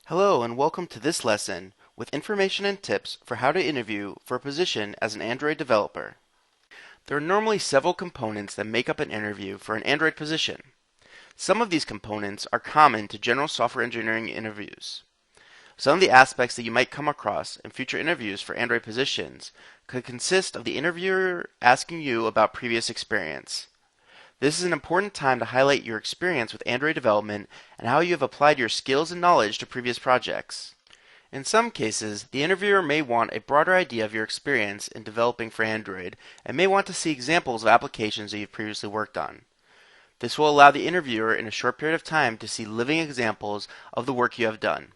Hello and welcome to this lesson with information and tips for how to interview for a position as an Android developer. There are normally several components that make up an interview for an Android position. Some of these components are common to general software engineering interviews. Some of the aspects that you might come across in future interviews for Android positions could consist of the interviewer asking you about previous experience. This is an important time to highlight your experience with Android development and how you have applied your skills and knowledge to previous projects. In some cases, the interviewer may want a broader idea of your experience in developing for Android and may want to see examples of applications that you've previously worked on. This will allow the interviewer in a short period of time to see living examples of the work you have done.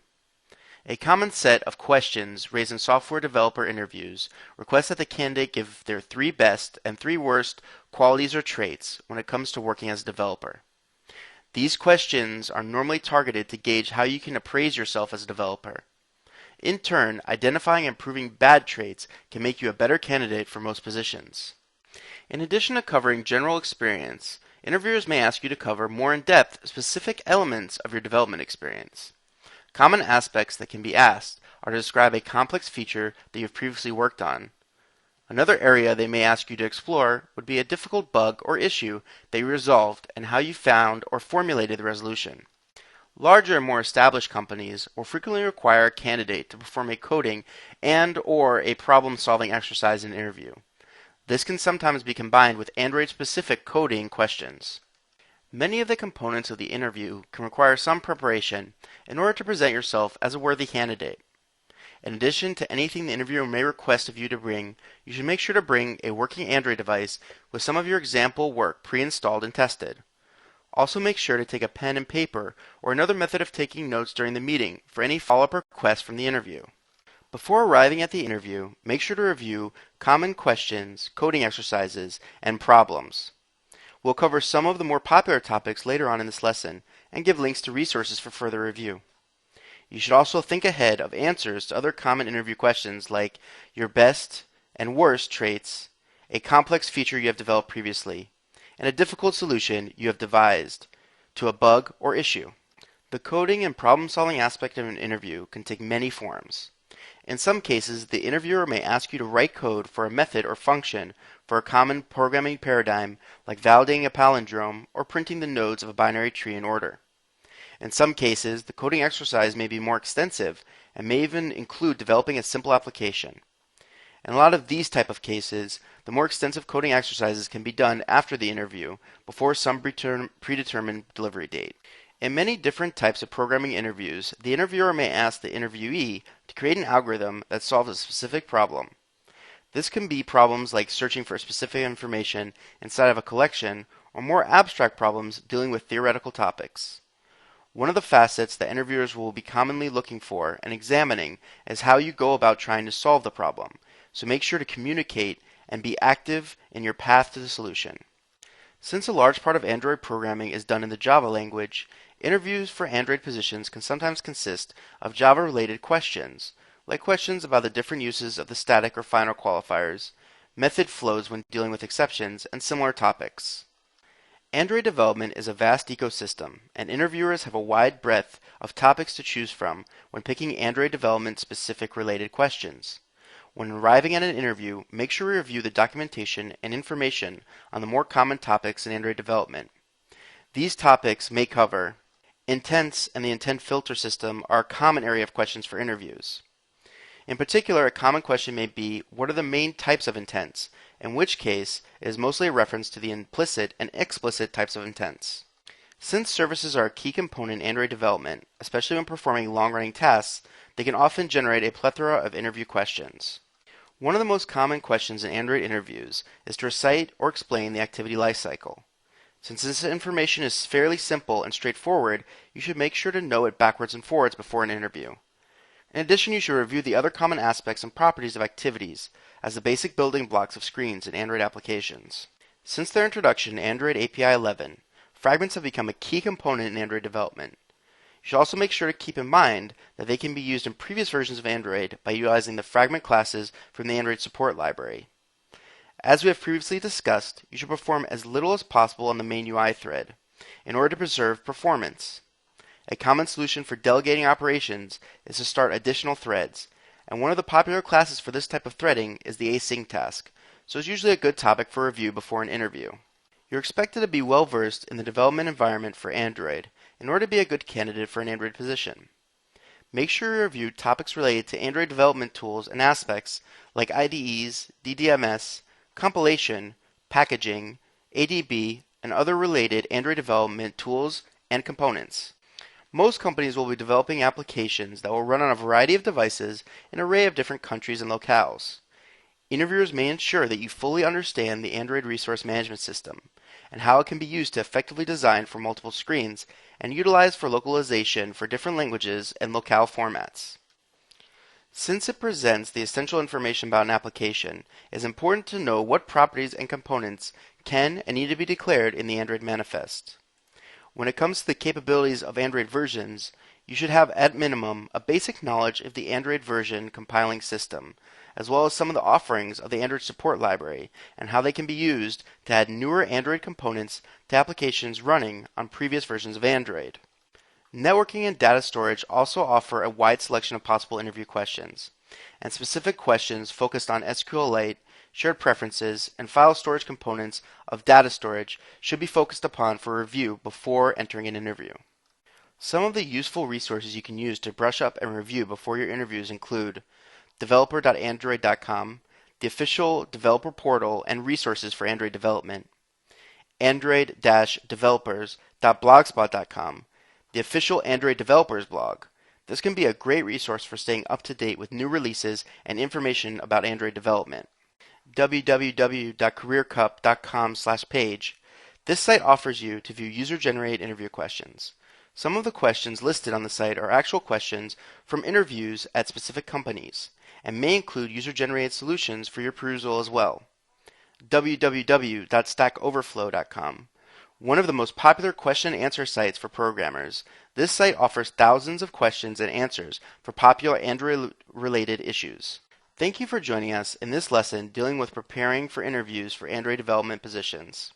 A common set of questions raised in software developer interviews requests that the candidate give their 3 best and 3 worst qualities or traits when it comes to working as a developer. These questions are normally targeted to gauge how you can appraise yourself as a developer. In turn, identifying and proving bad traits can make you a better candidate for most positions. In addition to covering general experience, interviewers may ask you to cover more in-depth specific elements of your development experience. Common aspects that can be asked are to describe a complex feature that you've previously worked on. Another area they may ask you to explore would be a difficult bug or issue that you resolved and how you found or formulated the resolution. Larger and more established companies will frequently require a candidate to perform a coding and/or a problem-solving exercise in an interview. This can sometimes be combined with Android-specific coding questions. Many of the components of the interview can require some preparation in order to present yourself as a worthy candidate. In addition to anything the interviewer may request of you to bring, you should make sure to bring a working Android device with some of your example work pre-installed and tested. Also make sure to take a pen and paper or another method of taking notes during the meeting for any follow-up requests from the interview. Before arriving at the interview, make sure to review common questions, coding exercises, and problems. We'll cover some of the more popular topics later on in this lesson and give links to resources for further review. You should also think ahead of answers to other common interview questions like your best and worst traits, a complex feature you have developed previously, and a difficult solution you have devised to a bug or issue. The coding and problem-solving aspect of an interview can take many forms. In some cases, the interviewer may ask you to write code for a method or function for a common programming paradigm like validating a palindrome or printing the nodes of a binary tree in order. In some cases, the coding exercise may be more extensive and may even include developing a simple application. In a lot of these type of cases, the more extensive coding exercises can be done after the interview before some predetermined delivery date. In many different types of programming interviews, the interviewer may ask the interviewee to create an algorithm that solves a specific problem. This can be problems like searching for specific information inside of a collection, or more abstract problems dealing with theoretical topics. One of the facets that interviewers will be commonly looking for and examining is how you go about trying to solve the problem, so make sure to communicate and be active in your path to the solution. Since a large part of Android programming is done in the Java language, interviews for Android positions can sometimes consist of Java-related questions, like questions about the different uses of the static or final qualifiers, method flows when dealing with exceptions, and similar topics. Android development is a vast ecosystem, and interviewers have a wide breadth of topics to choose from when picking Android development specific related questions. When arriving at an interview, make sure to review the documentation and information on the more common topics in Android development. These topics may cover intents and the intent filter system are a common area of questions for interviews. In particular, a common question may be, what are the main types of intents? In which case, it is mostly a reference to the implicit and explicit types of intents. Since services are a key component in Android development, especially when performing long-running tasks, they can often generate a plethora of interview questions. One of the most common questions in Android interviews is to recite or explain the activity lifecycle. Since this information is fairly simple and straightforward, you should make sure to know it backwards and forwards before an interview. In addition, you should review the other common aspects and properties of activities as the basic building blocks of screens in Android applications. Since their introduction in Android API 11, fragments have become a key component in Android development. You should also make sure to keep in mind that they can be used in previous versions of Android by utilizing the fragment classes from the Android support library. As we have previously discussed, you should perform as little as possible on the main UI thread in order to preserve performance. A common solution for delegating operations is to start additional threads, and one of the popular classes for this type of threading is the async task, so it's usually a good topic for review before an interview. You're expected to be well versed in the development environment for Android in order to be a good candidate for an Android position. Make sure you review topics related to Android development tools and aspects like IDEs, DDMS, compilation, packaging, ADB, and other related Android development tools and components. Most companies will be developing applications that will run on a variety of devices in an array of different countries and locales. Interviewers may ensure that you fully understand the Android Resource Management System and how it can be used to effectively design for multiple screens and utilized for localization for different languages and locale formats. Since it presents the essential information about an application, it is important to know what properties and components can and need to be declared in the Android manifest. When it comes to the capabilities of Android versions, you should have at minimum a basic knowledge of the Android version compiling system, as well as some of the offerings of the Android support library and how they can be used to add newer Android components to applications running on previous versions of Android. Networking and data storage also offer a wide selection of possible interview questions, and specific questions focused on SQLite, shared preferences, and file storage components of data storage should be focused upon for review before entering an interview. Some of the useful resources you can use to brush up and review before your interviews include developer.android.com, the official developer portal and resources for Android development, android-developers.blogspot.com, the official Android developers blog. This can be a great resource for staying up to date with new releases and information about Android development. www.careercup.com/page. This site offers you to view user-generated interview questions. Some of the questions listed on the site are actual questions from interviews at specific companies and may include user-generated solutions for your perusal as well. www.stackoverflow.com. One of the most popular question and answer sites for programmers, this site offers thousands of questions and answers for popular Android-related issues. Thank you for joining us in this lesson dealing with preparing for interviews for Android development positions.